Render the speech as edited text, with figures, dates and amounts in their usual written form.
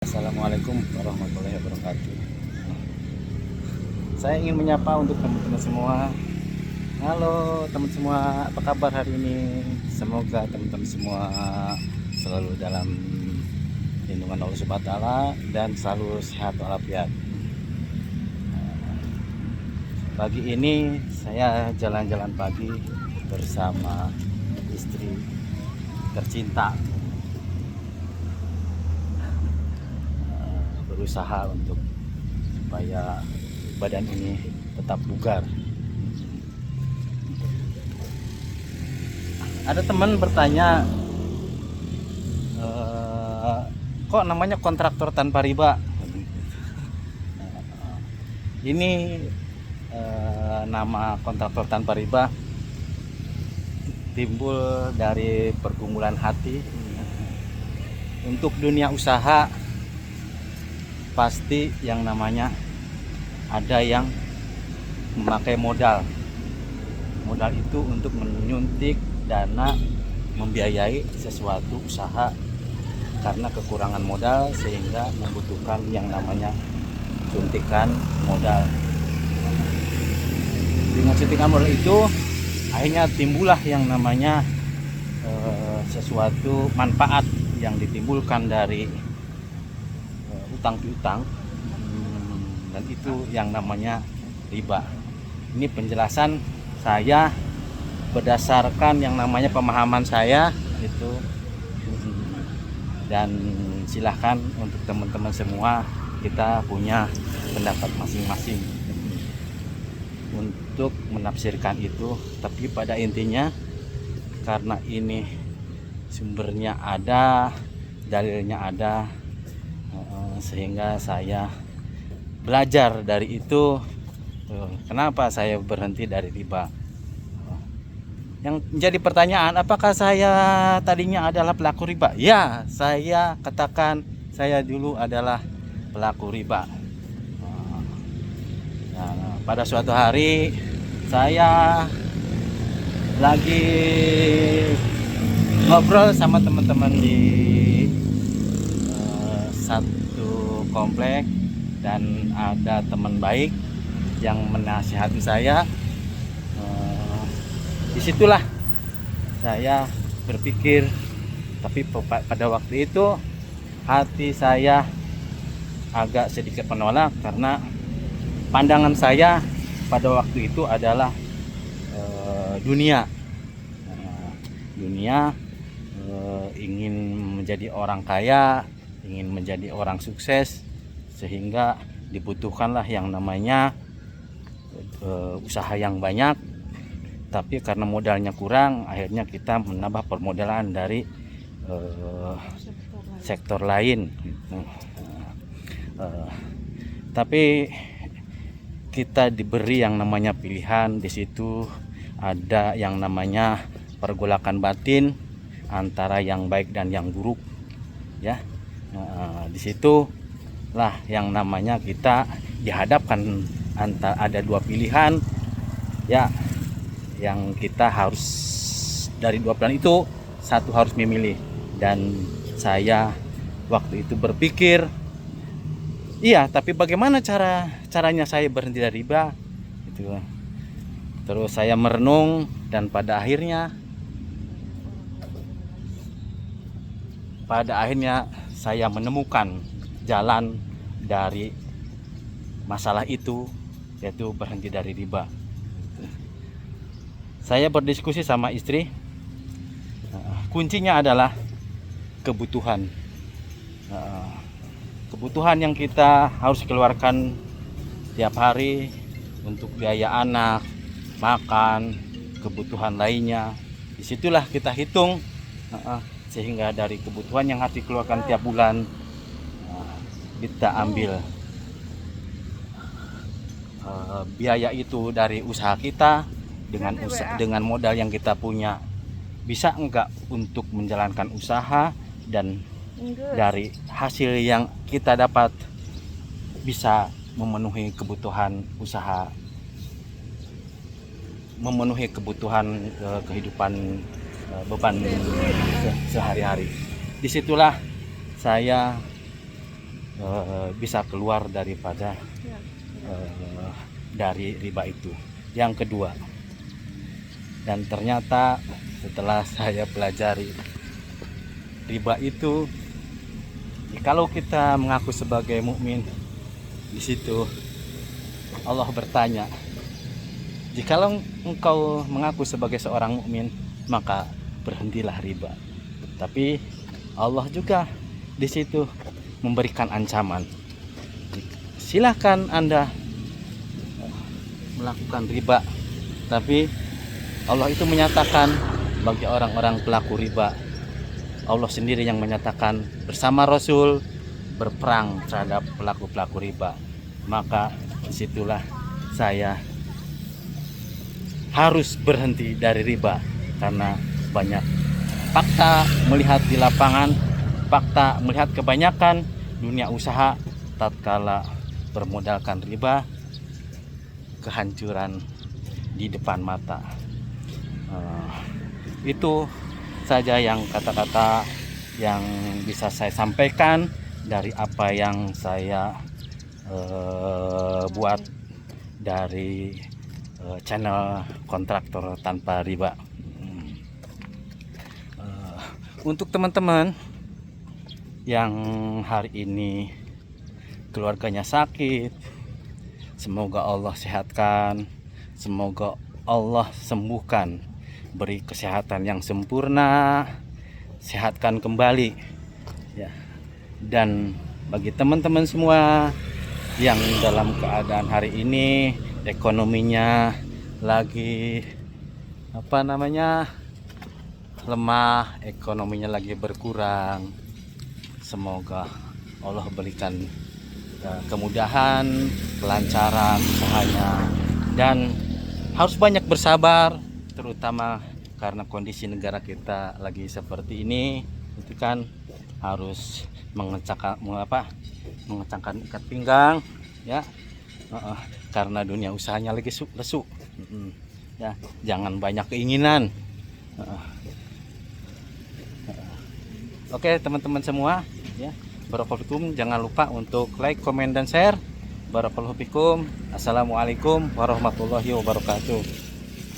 Assalamualaikum warahmatullahi wabarakatuh. Saya ingin menyapa untuk teman-teman semua. Halo teman semua, apa kabar hari ini? Semoga teman-teman semua selalu dalam lindungan Allah Subhanahu wa taala dan selalu sehat walafiat. Pagi ini saya jalan-jalan pagi bersama istri tercinta, berusaha untuk supaya badan ini tetap bugar. Ada teman bertanya, kok namanya kontraktor tanpa riba? Ini nama kontraktor tanpa riba timbul dari pergumulan hati. Untuk dunia usaha pasti yang namanya ada yang memakai modal. Modal itu untuk menyuntik dana membiayai sesuatu usaha karena kekurangan modal sehingga membutuhkan yang namanya suntikan modal. Dengan suntikan modal itu akhirnya timbullah yang namanya sesuatu manfaat yang ditimbulkan dari utang piutang, dan itu yang namanya riba. Ini penjelasan saya berdasarkan yang namanya pemahaman saya itu, dan silahkan untuk teman-teman semua kita punya pendapat masing-masing untuk menafsirkan itu. Tapi pada intinya karena ini sumbernya ada, dalilnya ada, sehingga saya belajar dari itu. Kenapa saya berhenti dari riba? Yang menjadi pertanyaan, apakah saya tadinya adalah pelaku riba? Ya, saya katakan saya dulu adalah pelaku riba. Nah, pada suatu hari saya lagi ngobrol sama teman-teman di satu komplek, dan ada teman baik yang menasihati saya. Disitulah saya berpikir, tapi pada waktu itu hati saya agak sedikit menolak karena pandangan saya pada waktu itu adalah dunia. Dunia, ingin menjadi orang kaya, ingin menjadi orang sukses, sehingga dibutuhkanlah yang namanya usaha yang banyak. Tapi karena modalnya kurang, akhirnya kita menambah permodalan dari sektor lain. Tapi kita diberi yang namanya pilihan. Di situ ada yang namanya pergolakan batin antara yang baik dan yang buruk, ya. Disitulah yang namanya kita dihadapkan antara ada dua pilihan, ya, yang kita harus dari dua pilihan itu satu harus memilih. Dan saya waktu itu berpikir, iya, tapi bagaimana caranya saya berhenti dari riba? Gitu. Terus saya merenung, dan pada akhirnya saya menemukan jalan dari masalah itu, yaitu berhenti dari riba. Saya berdiskusi sama istri, kuncinya adalah kebutuhan. Kebutuhan yang kita harus keluarkan tiap hari untuk biaya anak, makan, kebutuhan lainnya. Disitulah kita hitung, sehingga dari kebutuhan yang harus dikeluarkan tiap bulan kita ambil biaya itu dari usaha kita. Dengan modal yang kita punya, bisa enggak untuk menjalankan usaha, dan dari hasil yang kita dapat bisa memenuhi kebutuhan usaha, memenuhi kebutuhan kehidupan, beban sehari-hari. Disitulah saya bisa keluar daripada dari riba itu. Yang kedua, dan ternyata setelah saya pelajari riba itu, kalau kita mengaku sebagai mukmin, di situ Allah bertanya, jikalau engkau mengaku sebagai seorang mukmin, maka berhentilah riba. Tapi Allah juga di situ memberikan ancaman, silahkan Anda melakukan riba, tapi Allah itu menyatakan bagi orang-orang pelaku riba, Allah sendiri yang menyatakan bersama Rasul berperang terhadap pelaku-pelaku riba. Maka disitulah saya harus berhenti dari riba, karena banyak fakta melihat di lapangan, fakta melihat kebanyakan dunia usaha tatkala bermodalkan riba, kehancuran di depan mata. Itu saja yang kata-kata yang bisa saya sampaikan dari apa yang saya buat dari channel Kontraktor Tanpa Riba. Untuk teman-teman yang hari ini keluarganya sakit, semoga Allah sehatkan, semoga Allah sembuhkan, beri kesehatan yang sempurna, sehatkan kembali ya. Dan bagi teman-teman semua yang dalam keadaan hari ini ekonominya lagi lemah, ekonominya lagi berkurang, semoga Allah berikan kemudahan, kelancaran usahanya, dan harus banyak bersabar, terutama karena kondisi negara kita lagi seperti ini. Itu kan harus mengecangkan ikat pinggang ya, karena dunia usahanya lagi lesu ya. Jangan banyak keinginan. Oke teman-teman semua ya, barakallahu fikum. Jangan lupa untuk like, komen, dan share. Barakallahu fikum. Assalamualaikum warahmatullahi wabarakatuh.